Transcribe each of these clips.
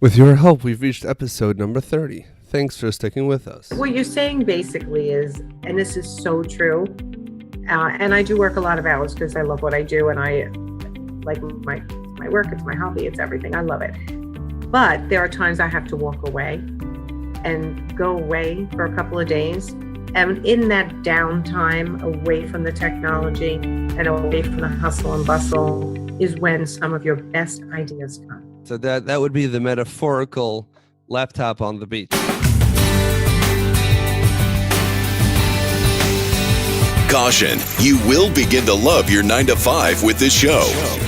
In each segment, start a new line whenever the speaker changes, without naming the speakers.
With your help, we've reached episode number 30. Thanks for sticking with us.
What you're saying basically is, and this is so true, and I do work a lot of hours because I love what I do, and I like my work. It's my hobby. It's everything. I love it. But there are times I have to walk away and go away for a couple of days. And in that downtime, away from the technology and away from the hustle and bustle, is when some of your best ideas come.
So that would be the metaphorical laptop on the beach.
Caution, you will begin to love your 9 to 5 with this show.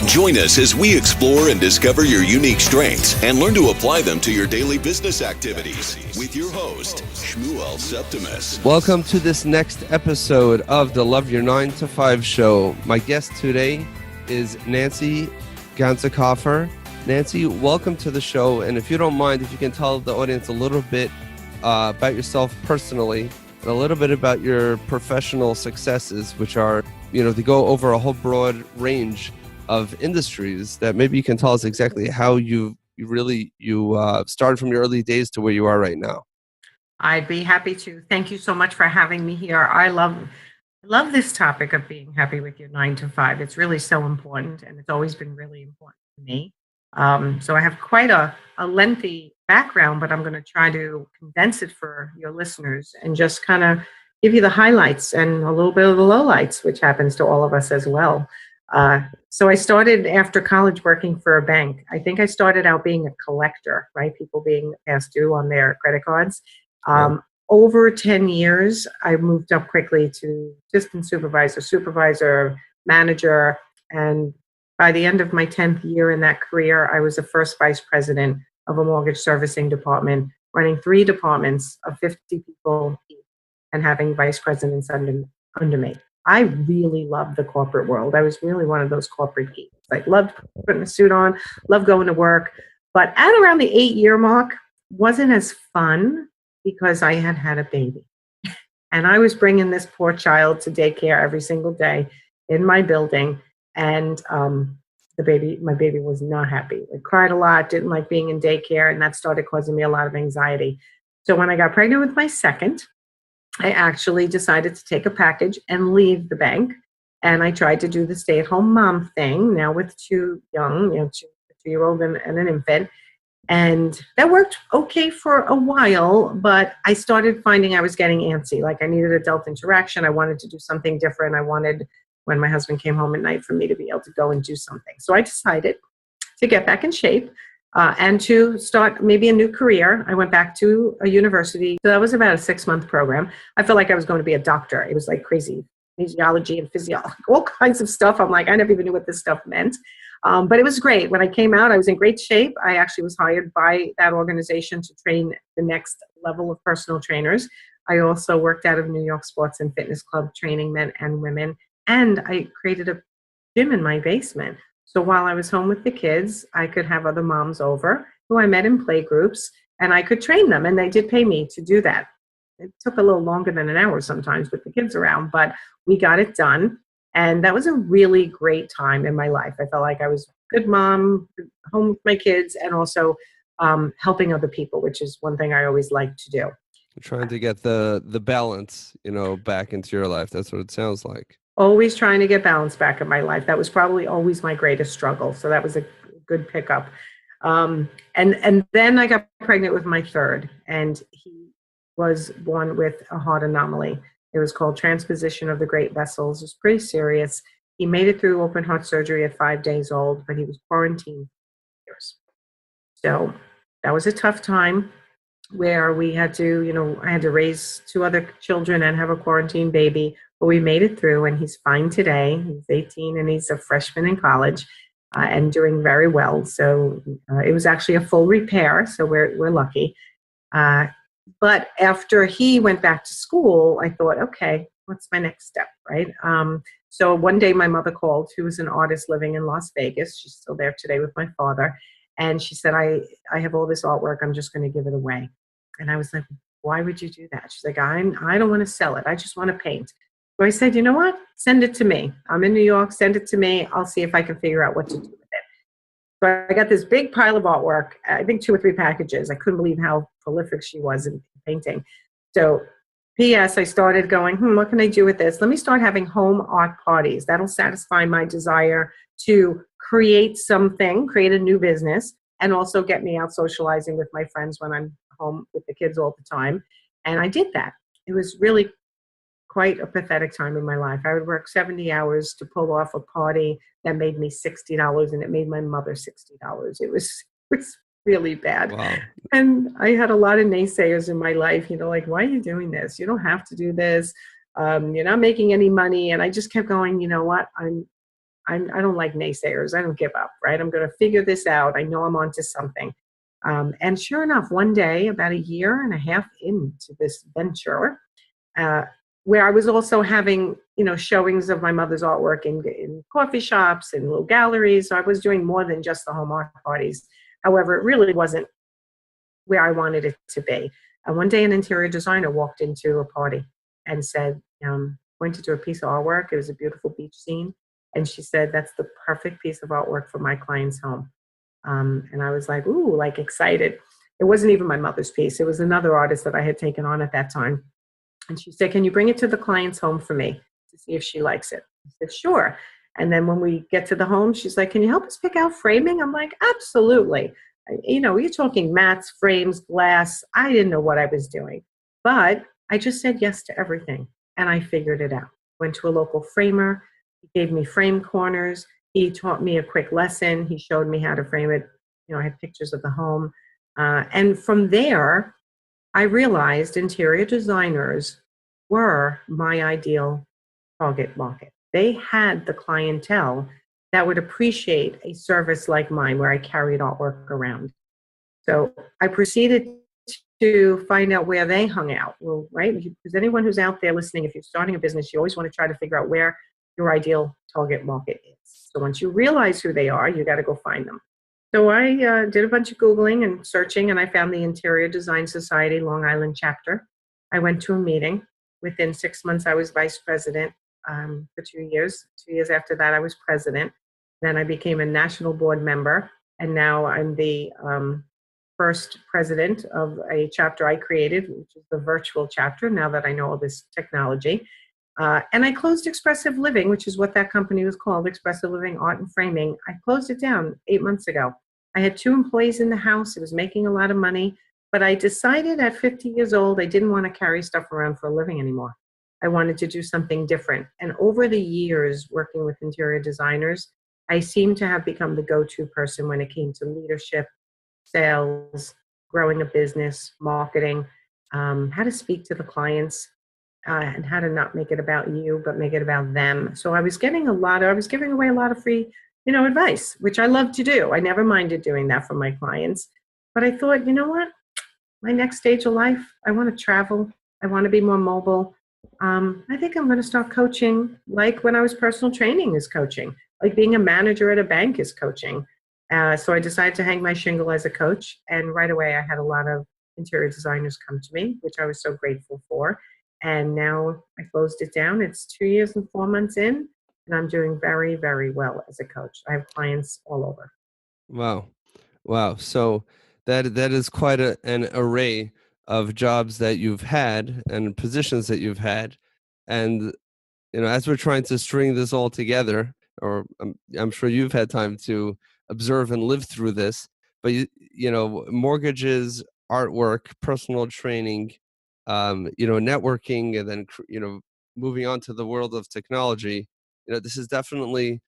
Join us as we explore and discover your unique strengths and learn to apply them to your daily business activities with your host, Shmuel Septimus.
Welcome to this next episode of the Love Your 9 to 5 show. My guest today is Nancy Ganzekaufer. Nancy, welcome to the show. And if you don't mind, if you can tell the audience a little bit about yourself personally, and a little bit about your professional successes, which are, they go over a whole broad range of industries, that maybe you can tell us exactly how you started from your early days to where you are right now.
I'd be happy to. Thank you so much for having me here. I love this topic of being happy with your 9 to 5. It's really so important, and it's always been really important to me. So I have quite a lengthy background, but I'm going to try to condense it for your listeners and just kind of give you the highlights and a little bit of the lowlights, which happens to all of us as well. So I started after college working for a bank. I think I started out being a collector, right? People being past due on their credit cards. Over 10 years, I moved up quickly to assistant supervisor, manager, and by the end of my 10th year in that career, I was the first vice president of a mortgage servicing department, running 3 departments of 50 people each and having vice presidents under me. I really loved the corporate world. I was really one of those corporate geeks. Like, loved putting a suit on, loved going to work. But at around the 8-year mark, wasn't as fun because I had a baby. And I was bringing this poor child to daycare every single day in my building. And my baby was not happy. It cried a lot, didn't like being in daycare, and that started causing me a lot of anxiety. So when I got pregnant with my second, I actually decided to take a package and leave the bank. And I tried to do the stay-at-home mom thing, now with 2 young, 2-year-old and an infant. And that worked okay for a while, but I started finding I was getting antsy. Like, I needed adult interaction. I wanted to do something different. I wanted, when my husband came home at night, for me to be able to go and do something. So I decided to get back in shape and to start maybe a new career. I went back to a university. So that was about a 6-month program. I felt like I was going to be a doctor. It was like crazy physiology and physiology, all kinds of stuff. I'm like, I never even knew what this stuff meant. But it was great. When I came out, I was in great shape. I actually was hired by that organization to train the next level of personal trainers. I also worked out of New York Sports and Fitness Club, training men and women. And I created a gym in my basement. So while I was home with the kids, I could have other moms over who I met in play groups, and I could train them. And they did pay me to do that. It took a little longer than an hour sometimes with the kids around, but we got it done. And that was a really great time in my life. I felt like I was a good mom, home with my kids, and also helping other people, which is one thing I always like to do.
Trying to get the balance, back into your life. That's what it sounds like.
Always trying to get balance back in my life. That was probably always my greatest struggle. So that was a good pickup. And then I got pregnant with my third, and he was born with a heart anomaly. It was called transposition of the great vessels. It was pretty serious. He made it through open heart surgery at 5 days old, but he was quarantined for years. So that was a tough time where we had to, I had to raise 2 other children and have a quarantine baby, but we made it through, and he's fine today. He's 18 and he's a freshman in college and doing very well. So it was actually a full repair, so we're lucky. But after he went back to school, I thought, okay, what's my next step, right? So one day my mother called, who was an artist living in Las Vegas. She's still there today with my father. And she said, I have all this artwork. I'm just going to give it away. And I was like, why would you do that? She's like, I don't want to sell it. I just want to paint. So I said, you know what? Send it to me. I'm in New York. Send it to me. I'll see if I can figure out what to do with it. So I got this big pile of artwork, I think 2 or 3 packages. I couldn't believe how prolific she was in painting. So P.S. I started going, what can I do with this? Let me start having home art parties. That'll satisfy my desire to create something, create a new business, and also get me out socializing with my friends when I'm home with the kids all the time. And I did that. It was really quite a pathetic time in my life. I would work 70 hours to pull off a party that made me $60, and it made my mother $60. It was really bad.
Wow.
And I had a lot of naysayers in my life, like, why are you doing this? You don't have to do this. You're not making any money. And I just kept going, you know what? I don't like naysayers. I don't give up, right? I'm going to figure this out. I know I'm onto something. And sure enough, one day, about a year and a half into this venture, where I was also having, showings of my mother's artwork in coffee shops and little galleries. So I was doing more than just the home art parties. However, it really wasn't where I wanted it to be. And one day an interior designer walked into a party and said, going to do a piece of artwork. It was a beautiful beach scene. And she said, that's the perfect piece of artwork for my client's home. And I was like, ooh, like excited. It wasn't even my mother's piece. It was another artist that I had taken on at that time. And she said, can you bring it to the client's home for me to see if she likes it? I said, sure. And then when we get to the home, she's like, can you help us pick out framing? I'm like, absolutely. You're talking mats, frames, glass. I didn't know what I was doing. But I just said yes to everything. And I figured it out. Went to a local framer. He gave me frame corners. He taught me a quick lesson. He showed me how to frame it. I had pictures of the home. And from there, I realized interior designers were my ideal target market. They had the clientele that would appreciate a service like mine where I carried artwork around. So I proceeded to find out where they hung out. Well, right? Because anyone who's out there listening, if you're starting a business, you always want to try to figure out where your ideal target market is. So once you realize who they are, you got to go find them. So I did a bunch of Googling and searching, and I found the Interior Design Society Long Island chapter. I went to a meeting. Within 6 months, I was vice president for 2 years. 2 years after that, I was president. Then I became a national board member, and now I'm the first president of a chapter I created, which is the virtual chapter, now that I know all this technology. And I closed Expressive Living, which is what that company was called, Expressive Living Art and Framing. I closed it down 8 months ago. I had 2 employees in the house. It was making a lot of money. But I decided at 50 years old, I didn't want to carry stuff around for a living anymore. I wanted to do something different. And over the years, working with interior designers, I seem to have become the go-to person when it came to leadership, sales, growing a business, marketing, how to speak to the clients, and how to not make it about you, but make it about them. So I was giving away a lot of free, advice, which I love to do. I never minded doing that for my clients. But I thought, you know what? My next stage of life, I want to travel. I want to be more mobile. I think I'm going to start coaching like when I was personal training is coaching, like being a manager at a bank is coaching. So I decided to hang my shingle as a coach. And right away, I had a lot of interior designers come to me, which I was so grateful for. And now I closed it down. It's 2 years and 4 months in, and I'm doing very, very well as a coach. I have clients all over.
Wow. So that is quite an array of jobs that you've had and positions that you've had. And, as we're trying to string this all together, or I'm sure you've had time to observe and live through this, but, mortgages, artwork, personal training, networking, and then, moving on to the world of technology, this is definitely,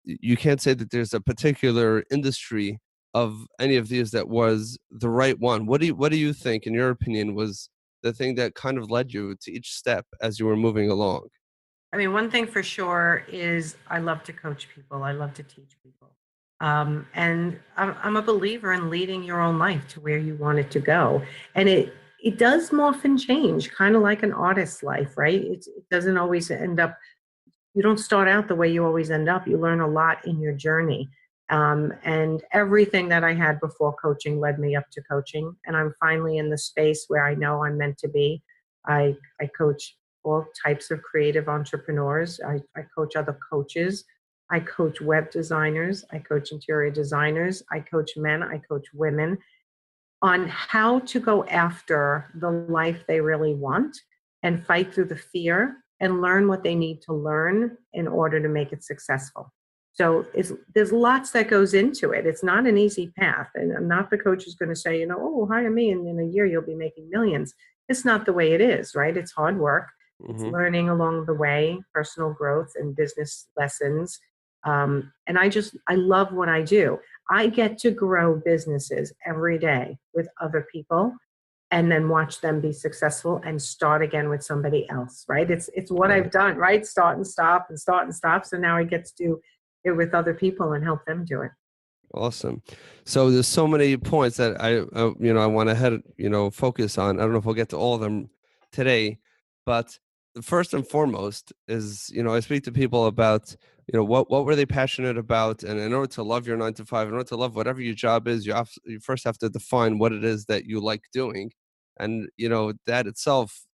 you can't say that there's a particular industry of any of these that was the right one. What do you think, in your opinion, was the thing that kind of led you to each step as you were moving along?
I mean, one thing for sure is I love to coach people. I love to teach people. And I'm a believer in leading your own life to where you want it to go. And it does morph and change, kind of like an artist's life, right? It doesn't always end up, you don't start out the way you always end up. You learn a lot in your journey. And everything that I had before coaching led me up to coaching. And I'm finally in the space where I know I'm meant to be. I coach all types of creative entrepreneurs. I coach other coaches. I coach web designers, I coach interior designers, I coach men, I coach women on how to go after the life they really want and fight through the fear and learn what they need to learn in order to make it successful. So there's lots that goes into it. It's not an easy path. And I'm not the coach who's going to say, oh, hire me and in a year you'll be making millions. It's not the way it is, right? It's hard work. It's
Mm-hmm.
learning along the way, personal growth and business lessons. And I love what I do. I get to grow businesses every day with other people and then watch them be successful and start again with somebody else, right? It's what I've done, right? Start and stop and start and stop. So now I get to do it with other people and help them do it.
Awesome. So there's so many points that I want to focus on. I don't know if we'll get to all of them today, but the first and foremost is, I speak to people about, what were they passionate about? And in order to love your 9 to 5, in order to love whatever your job is, you first have to define what it is that you like doing. And, that itself,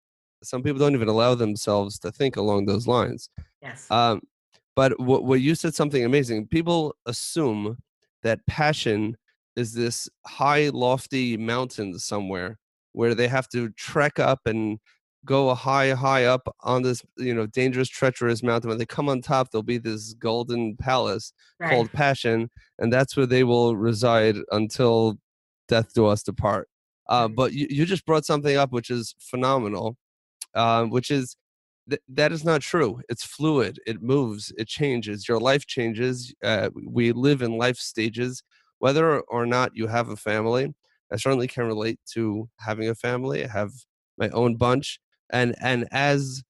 some people don't even allow themselves to think along those lines.
Yes.
But what you said something amazing. People assume that passion is this high, lofty mountain somewhere where they have to trek up and go high up on this, dangerous, treacherous mountain. When they come on top, there'll be this golden palace
Right.
called passion, and that's where they will reside until death do us depart.
Right.
But you just brought something up which is phenomenal, which is that is not true. It's fluid. It moves. It changes. Your life changes. We live in life stages. Whether or not you have a family, I certainly can relate to having a family. I have my own bunch, and as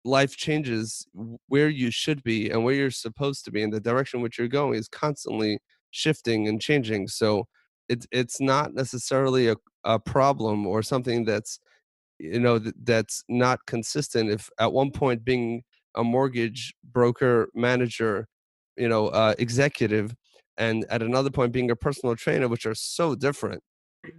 life changes, where you should be and where you're supposed to be, and the direction which you're going is constantly shifting and changing. So it's not necessarily a problem or something that's that's not consistent. If at one point being a mortgage broker, manager, executive, and at another point being a personal trainer, which are so different,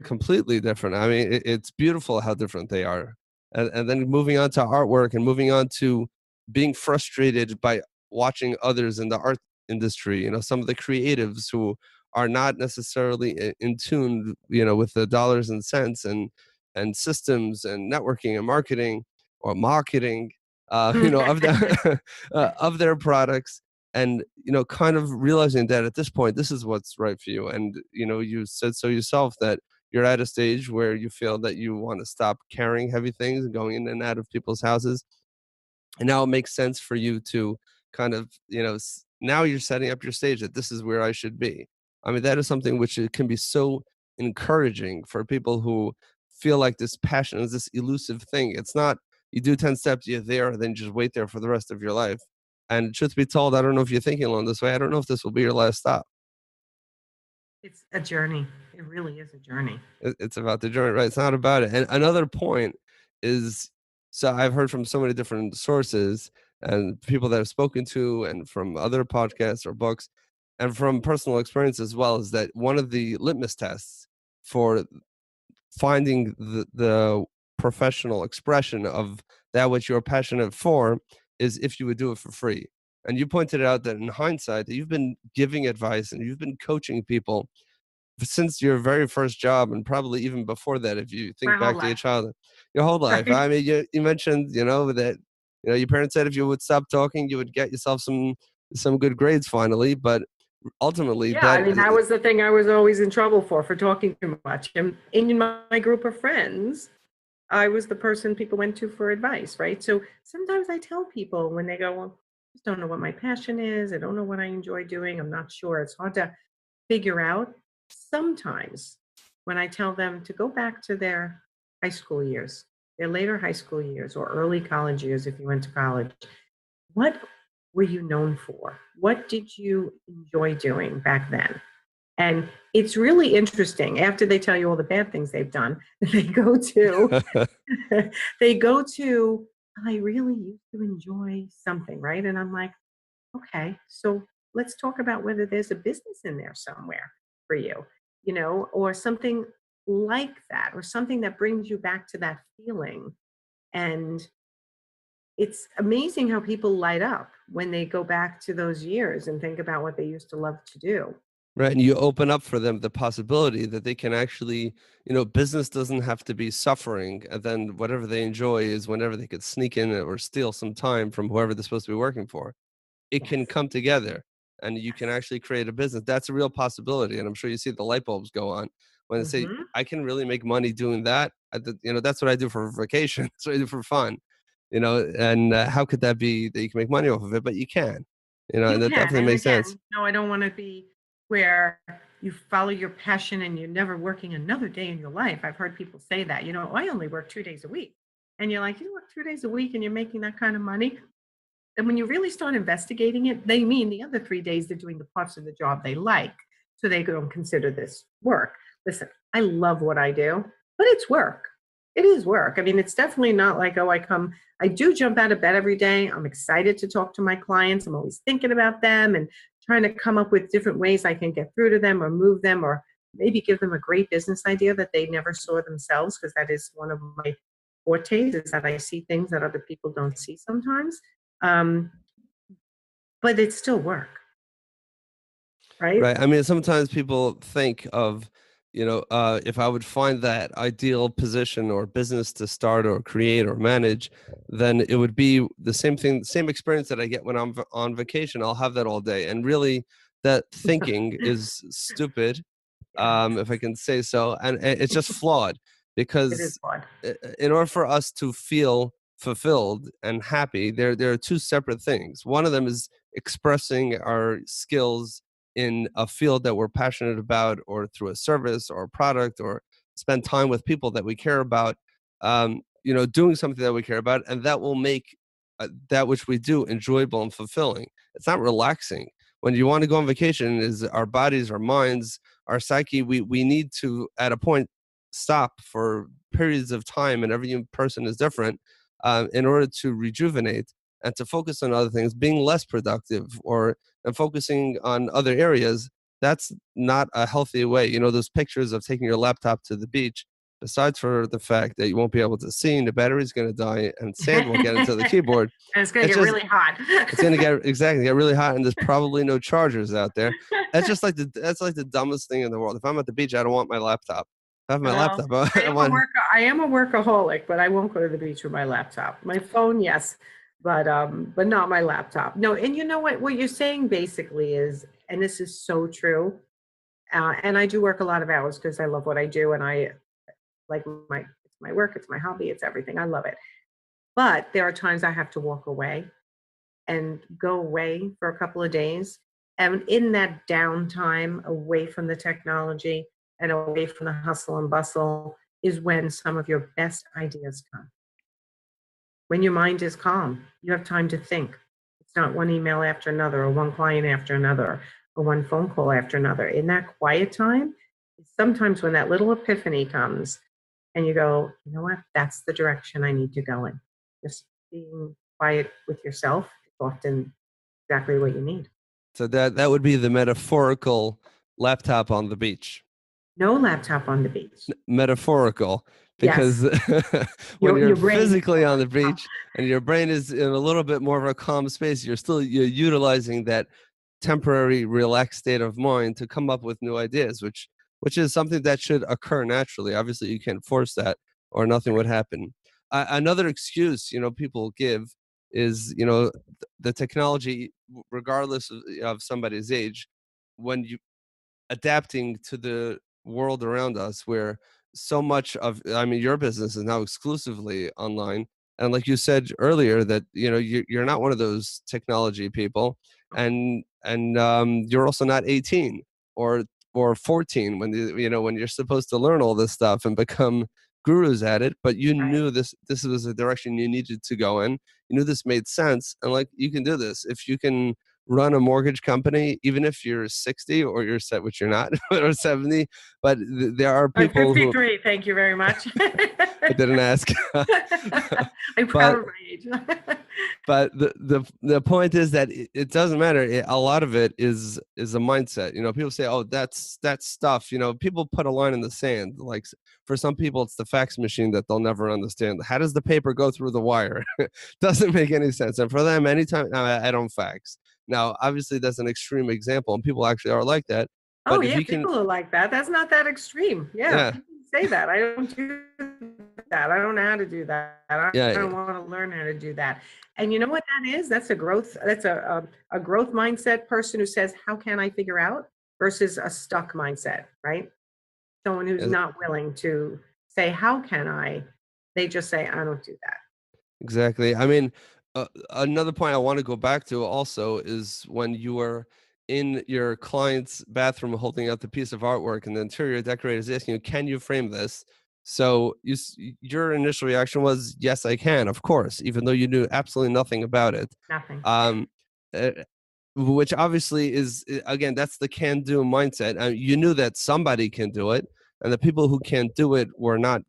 completely different. I mean, it's beautiful how different they are. And then moving on to artwork and moving on to being frustrated by watching others in the art industry, some of the creatives who are not necessarily in tune, with the dollars and cents and systems and networking and marketing or marketing, of the of their products. And kind of realizing that at this point this is what's right for you. And you said so yourself that you're at a stage where you feel that you want to stop carrying heavy things and going in and out of people's houses. And now it makes sense for you to kind of, now you're setting up your stage that this is where I should be. I mean, that is something which it can be so encouraging for people who feel like this passion is this elusive thing. It's not, you do 10 steps, you're there, then just wait there for the rest of your life. And truth be told, I don't know if you're thinking along this way. I don't know if this will be your last stop.
It's a journey. It really is a journey.
It's about the journey, right? It's not about it. And another point is, so I've heard from so many different sources and people that I've spoken to and from other podcasts or books and from personal experience as well, is that one of the litmus tests for finding the professional expression of that which you're passionate for is if you would do it for free. And you pointed out that in hindsight that you've been giving advice and you've been coaching people since your very first job, and probably even before that, if you
My
think
whole
back to your
life.
childhood, your whole life.
Right.
I mean, you mentioned, that, your parents said if you would stop talking, you would get yourself some good grades finally. But ultimately,
Yeah, I
that
mean, that was the thing I was always in trouble for talking too much. And in my group of friends, I was the person people went to for advice, right? So sometimes I tell people when they go, well, I just don't know what my passion is. I don't know what I enjoy doing. I'm not sure. It's hard to figure out. Sometimes when I tell them to go back to their high school years, their later high school years or early college years, if you went to college, what were you known for? What did you enjoy doing back then? And it's really interesting. After they tell you all the bad things they've done, they go to, they go to, I really used to enjoy something, right? And I'm like, okay, so let's talk about whether there's a business in there somewhere for you, or something like that, or something that brings you back to that feeling. And it's amazing how people light up when they go back to those years and think about what they used to love to do.
Right. And you open up for them the possibility that they can actually, business doesn't have to be suffering. And then whatever they enjoy is whenever they could sneak in or steal some time from whoever they're supposed to be working for. It can
Yes.
come together and you can
Yes.
actually create a business. That's a real possibility. And I'm sure you see the light bulbs go on when they say,
Hmm.
I can really make money doing that. That's what I do for vacation. That's what I do for fun, and how could that be that you can make money off of it? But you can,
You
and that
can.
definitely
And
makes sense.
again, no, I don't want to be where you follow your passion and you're never working another day in your life. I've heard people say that, I only work 2 days a week. And you're like, you work 2 days a week and you're making that kind of money. And when you really start investigating it, they mean the other 3 days they're doing the parts of the job they like. So they don't consider this work. Listen, I love what I do, but it's work. It is work. I mean, it's definitely not like, oh, I do jump out of bed every day. I'm excited to talk to my clients. I'm always thinking about them and trying to come up with different ways I can get through to them or move them or maybe give them a great business idea that they never saw themselves, because that is one of my fortes, is that I see things that other people don't see sometimes. Um, but it's still work, right?
Right. I mean, sometimes people think of, if I would find that ideal position or business to start or create or manage, then it would be the same thing, same experience that I get when I'm on vacation. I'll have that all day. And really, that thinking is stupid,
Yes,
if I can say so. And it's just flawed
it is
because
hard.
in order for us to feel fulfilled and happy, there are two separate things. One of them is expressing our skills in a field that we're passionate about, or through a service or a product, or spend time with people that we care about, doing something that we care about, and that will make that which we do enjoyable and fulfilling. It's not relaxing. When you want to go on vacation, is our bodies, our minds, our psyche, we need to, at a point, stop for periods of time, and every person is different, in order to rejuvenate and to focus on other things, being less productive and focusing on other areas. That's not a healthy way. Those pictures of taking your laptop to the beach, besides for the fact that you won't be able to see and the battery's going to die and sand will get into the keyboard,
And it's going to
it's
get
just
really hot.
it's going to get really hot, and there's probably no chargers out there. That's like the dumbest thing in the world. If I'm at the beach, I don't want my laptop. If I have my
Well,
laptop, I want.
I am a workaholic, but I won't go to the beach with my laptop. My phone, yes, but not my laptop. No, and you know what you're saying basically is, and this is so true. And I do work a lot of hours because I love what I do, and I like it's my work, it's my hobby, it's everything. I love it. But there are times I have to walk away and go away for a couple of days. And in that downtime, away from the technology and away from the hustle and bustle, is when some of your best ideas come. When your mind is calm, you have time to think. It's not one email after another, or one client after another, or one phone call after another. In that quiet time, sometimes when that little epiphany comes and you go, you know what, that's the direction I need to go in. Just being quiet with yourself is often exactly what you need.
So that would be the metaphorical laptop on the beach.
No laptop on the beach.
Metaphorical, because
Yes.
when you're
Your brain.
physically on the beach and your brain is in a little bit more of a calm space, you're utilizing that temporary relaxed state of mind to come up with new ideas, which is something that should occur naturally. Obviously, you can't force that, or nothing would happen. Another excuse people give is the technology, regardless of somebody's age, when you adapting to the world around us, where so much of, I mean, your business is now exclusively online, and like you said earlier, that you're not one of those technology people, and you're also not 18 or 14 when when you're supposed to learn all this stuff and become gurus at it. But you
Right.
knew this was the direction you needed to go in. You knew this made sense, and like, you can do this if you can run a mortgage company, even if you're 60 or you're set, which you're not, or 70. But there are
I'm
people who
53. Thank you very much.
I didn't ask.
I'm proud
But
of my age.
But the point is that it doesn't matter. A lot of it is a mindset. People say, "Oh, that's stuff." People put a line in the sand. Like for some people, it's the fax machine that they'll never understand. How does the paper go through the wire? Doesn't make any sense. And for them, anytime I don't fax. Now, obviously, that's an extreme example, and people actually are like that.
Oh
But if
yeah,
you can,
people are like that. That's not that extreme. Yeah,
yeah,
people say that. I don't do that. I don't know how to do that. I
yeah,
don't want to learn how to do that. And you know what that is? That's a growth. That's a growth mindset person who says, "How can I figure out?" versus a stuck mindset, right? Someone who's
yeah,
not willing to say, "How can I?" They just say, "I don't do that."
exactly. I mean, another point I want to go back to also is when you are in your client's bathroom holding out the piece of artwork, and the interior decorator is asking you, "Can you frame this?" So your initial reaction was, "Yes, I can, of course," even though you knew absolutely nothing about it.
Nothing.
Um, uh, which obviously is again, that's the can-do mindset. You knew that somebody can do it, and the people who can't do it were not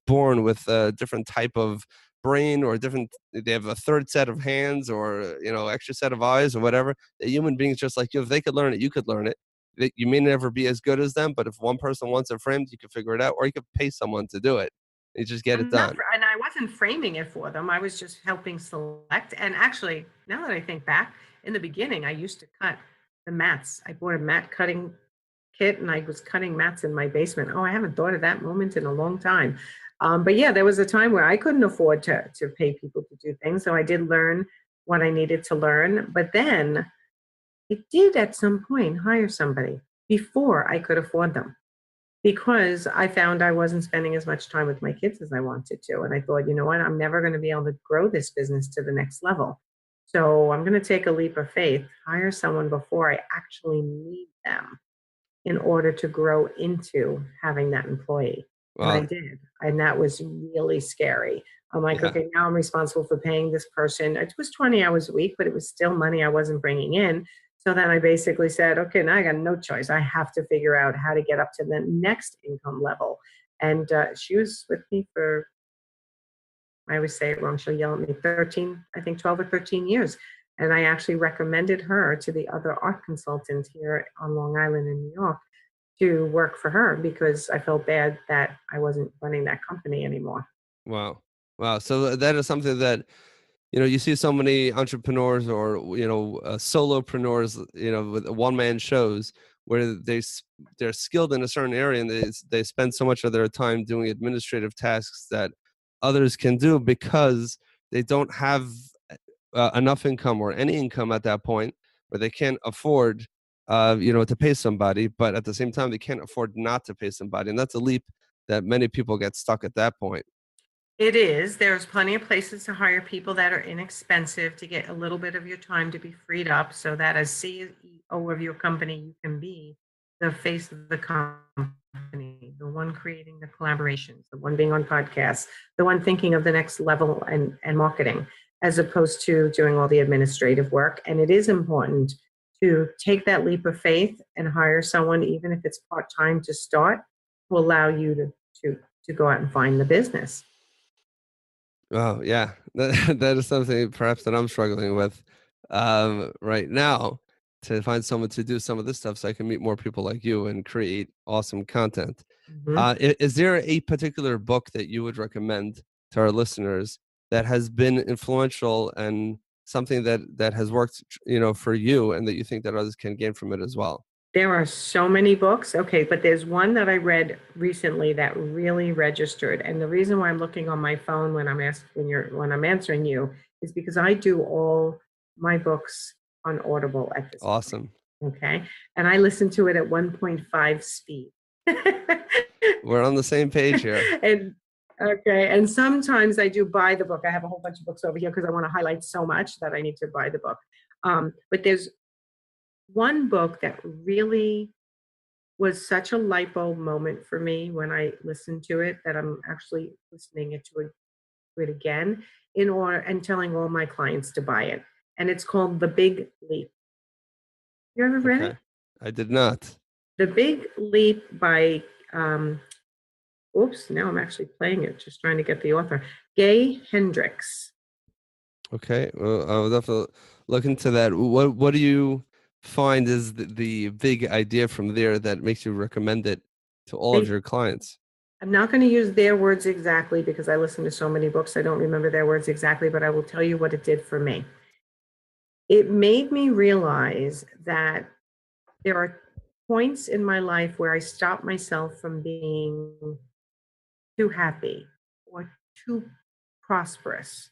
born with a different type of brain or different, they have a third set of hands or extra set of eyes or whatever. A human beings just like you, if they could learn it, you could learn it. You may never be as good as them, but if one person wants it framed, you can figure it out, or you could pay someone to do it. You just get it done.
And I wasn't framing it for them. I was just helping select. And actually, now that I think back, in the beginning, I used to cut the mats. I bought a mat cutting kit, and I was cutting mats in my basement. Oh, I haven't thought of that moment in a long time. But yeah, there was a time where I couldn't afford to pay people to do things, so I did learn what I needed to learn. But then I did at some point hire somebody before I could afford them, because I found I wasn't spending as much time with my kids as I wanted to. And I thought, you know what, I'm never going to be able to grow this business to the next level. So I'm going to take a leap of faith, hire someone before I actually need them in order to grow into having that employee. And I
Well,
did. And that was really scary. I'm like,
yeah.
okay, now I'm responsible for paying this person. It was 20 hours a week, but it was still money I wasn't bringing in. So then I basically said, okay, now I got no choice. I have to figure out how to get up to the next income level. And she was with me for, I always say it wrong, she'll yell at me, 13, I think 12 or 13 years. And I actually recommended her to the other art consultant here on Long Island in New York to work for her, because I felt bad that I wasn't running that company anymore.
Wow. Wow. So that is something that, you see so many entrepreneurs or, solopreneurs, with one-man shows where they're skilled in a certain area, and they spend so much of their time doing administrative tasks that others can do because they don't have enough income or any income at that point where they can't afford, to pay somebody, but at the same time, they can't afford not to pay somebody. And that's a leap that many people get stuck at that point.
It is. There's plenty of places to hire people that are inexpensive to get a little bit of your time to be freed up, so that as CEO of your company, you can be the face of the company, the one creating the collaborations, the one being on podcasts, the one thinking of the next level and marketing, as opposed to doing all the administrative work. And it is important to take that leap of faith and hire someone, even if it's part-time to start, to allow you to go out and find the business.
Oh yeah, that is something perhaps that I'm struggling with right now, to find someone to do some of this stuff so I can meet more people like you and create awesome content.
Mhm.
Is there a particular book that you would recommend to our listeners that has been influential and something that has worked, for you, and that you think that others can gain from it as well?
There are so many books. Okay, but there's one that I read recently that really registered. And the reason why I'm looking on my phone when I'm answering you is because I do all my books on Audible at this point.
Awesome.
Okay. And I listen to it at 1.5 speed.
We're on the same page here.
And okay. And sometimes I do buy the book. I have a whole bunch of books over here because I want to highlight so much that I need to buy the book. But there's one book that really was such a light bulb moment for me when I listened to it, that I'm actually listening to it again in order and telling all my clients to buy it. And it's called The Big Leap. You ever read it?
Okay. I did not.
The Big Leap by oops, now I'm actually playing it, just trying to get the author. Gay Hendricks.
Okay, well, I'll definitely look into that. What do you find is the big idea from there that makes you recommend it to all of
They,
your clients?
I'm not going to use their words exactly because I listen to so many books. I don't remember their words exactly, but I will tell you what it did for me. It made me realize that there are points in my life where I stop myself from being too happy or too prosperous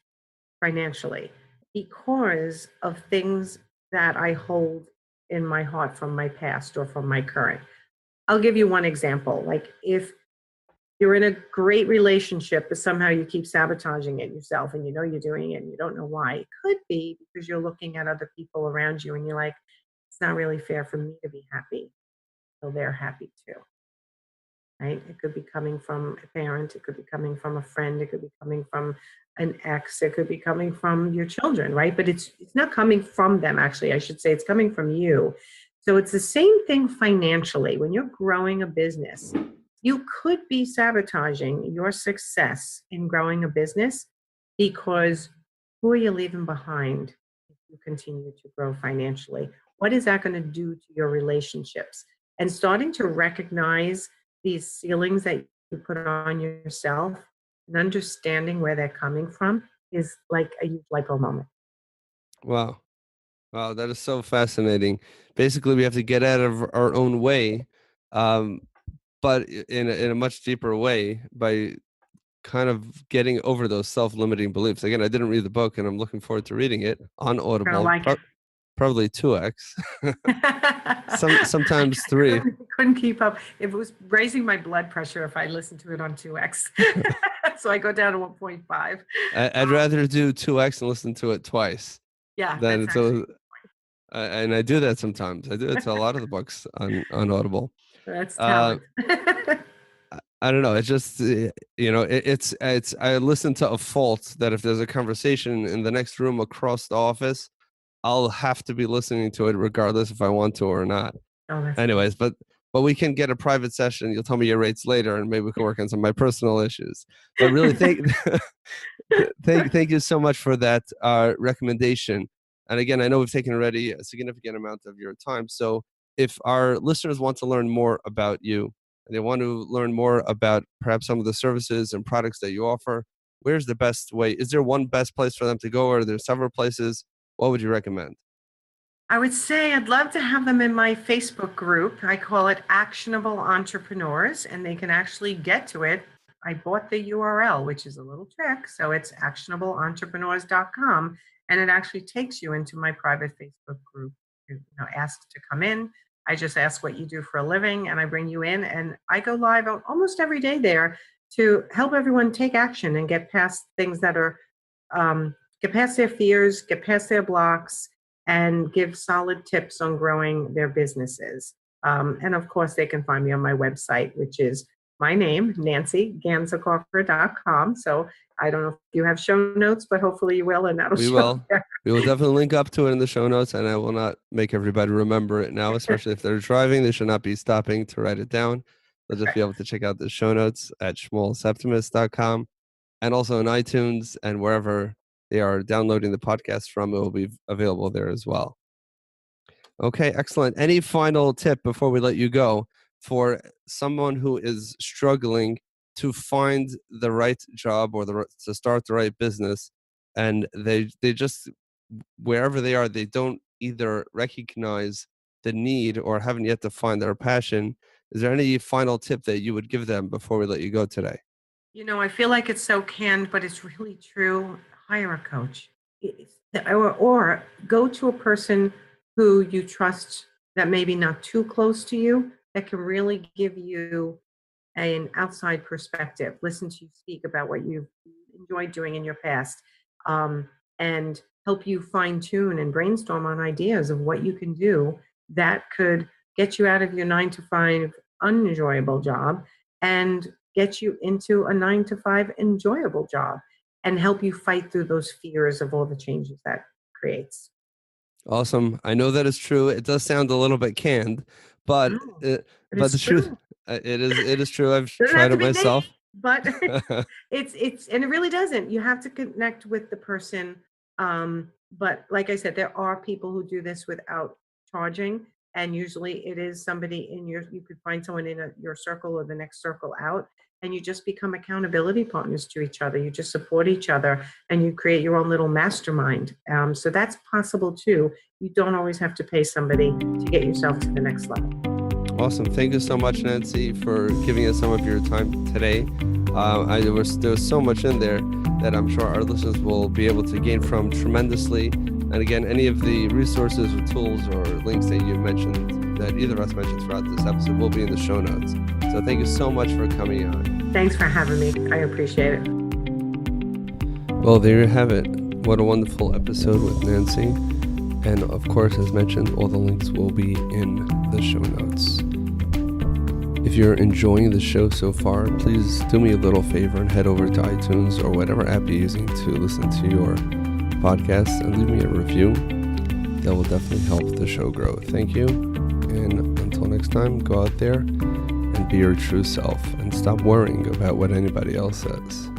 financially because of things that I hold in my heart from my past or from my current. I'll give you one example. Like if you're in a great relationship, but somehow you keep sabotaging it yourself and you know you're doing it and you don't know why. It could be because you're looking at other people around you and you're like, it's not really fair for me to be happy, so they're happy too. Right? It could be coming from a parent, it could be coming from a friend, it could be coming from an ex, it could be coming from your children, right? But it's not coming from them, actually. I should say it's coming from you. So it's the same thing financially. When you're growing a business, you could be sabotaging your success in growing a business because who are you leaving behind if you continue to grow financially? What is that going to do to your relationships? And starting to recognize these ceilings that you put on yourself and understanding where they're coming from is like a huge lipo moment.
Wow. Wow, that is so fascinating. Basically, we have to get out of our own way, um, but in a much deeper way by kind of getting over those self-limiting beliefs. Again, I didn't read the book, and I'm looking forward to reading it on
You're gonna
Audible.
like it.
Probably 2x,
I
sometimes 3.
couldn't keep up. It was raising my blood pressure if I listened to it on 2x. So I go down to 1.5.
I'd rather do 2x and listen to it twice
Yeah,
than
that's actually
and I do that sometimes. I do it to a lot of the books on Audible.
that's
Uh,
talent.
I don't know. It's just it's. I listen to a fault that if there's a conversation in the next room across the office, I'll have to be listening to it regardless if I want to or not.
Oh, that's funny.
Anyways, but we can get a private session. You'll tell me your rates later, and maybe we can work on some of my personal issues. But really, thank you so much for that recommendation. And again, I know we've taken already a significant amount of your time. So if our listeners want to learn more about you and they want to learn more about perhaps some of the services and products that you offer, where's the best way? Is there one best place for them to go, or are there several places? What would you recommend?
I would say I'd love to have them in my Facebook group. I call it Actionable Entrepreneurs, and they can actually get to it. I bought the URL, which is a little trick. So it's actionableentrepreneurs.com, and it actually takes you into my private Facebook group. You know, ask to come in. I just ask what you do for a living, and I bring you in, and I go live almost every day there to help everyone take action and get past things that are, get past their fears, get past their blocks, and give solid tips on growing their businesses. And of course, they can find me on my website, which is my name, Ganzekaufer.com. So I don't know if you have show notes, but hopefully you will, and that'll
We
show
will.
there.
We will definitely link up to it in the show notes, and I will not make everybody remember it now, especially if they're driving. They should not be stopping to write it down. They'll just be able to check out the show notes at schmollseptimus.com and also on iTunes and wherever they are downloading the podcast from. It will be available there as well. Okay, excellent. Any final tip before we let you go for someone who is struggling to find the right job or to start the right business, and they just wherever they are, they don't either recognize the need or haven't yet defined their passion? Is there any final tip that you would give them before we let you go today?
You know, I feel like it's so canned, but it's really true. Hire a coach. Or go to a person who you trust that maybe not too close to you that can really give you an outside perspective. Listen to you speak about what you've enjoyed doing in your past, and help you fine tune and brainstorm on ideas of what you can do that could get you out of your 9 to 5 unenjoyable job and get you into a 9 to 5 enjoyable job and help you fight through those fears of all the changes that creates.
Awesome. I know that is true. It does sound a little bit canned, but
No, but
but
it's
the truth,
true.
it is true. I've
Doesn't have
tried
to
it
be me,
myself.
but it's and it really doesn't. You have to connect with the person But like I said, there are people who do this without charging. And usually it is somebody you could find someone in your circle or the next circle out, and you just become accountability partners to each other. You just support each other and you create your own little mastermind. So that's possible too. You don't always have to pay somebody to get yourself to the next level.
Awesome. Thank you so much, Nancy, for giving us some of your time today. There was so much in there that I'm sure our listeners will be able to gain from tremendously. And again, any of the resources or tools or links that you mentioned, that either of us mentioned throughout this episode, will be in the show notes. So thank you so much for coming on.
Thanks for having me. I appreciate it.
Well, there you have it. What a wonderful episode with Nancy. And of course, as mentioned, all the links will be in the show notes. If you're enjoying the show so far, please do me a little favor and head over to iTunes or whatever app you're using to listen to your podcast and leave me a review. That will definitely help the show grow. Thank you. And until next time, go out there and be your true self and stop worrying about what anybody else says.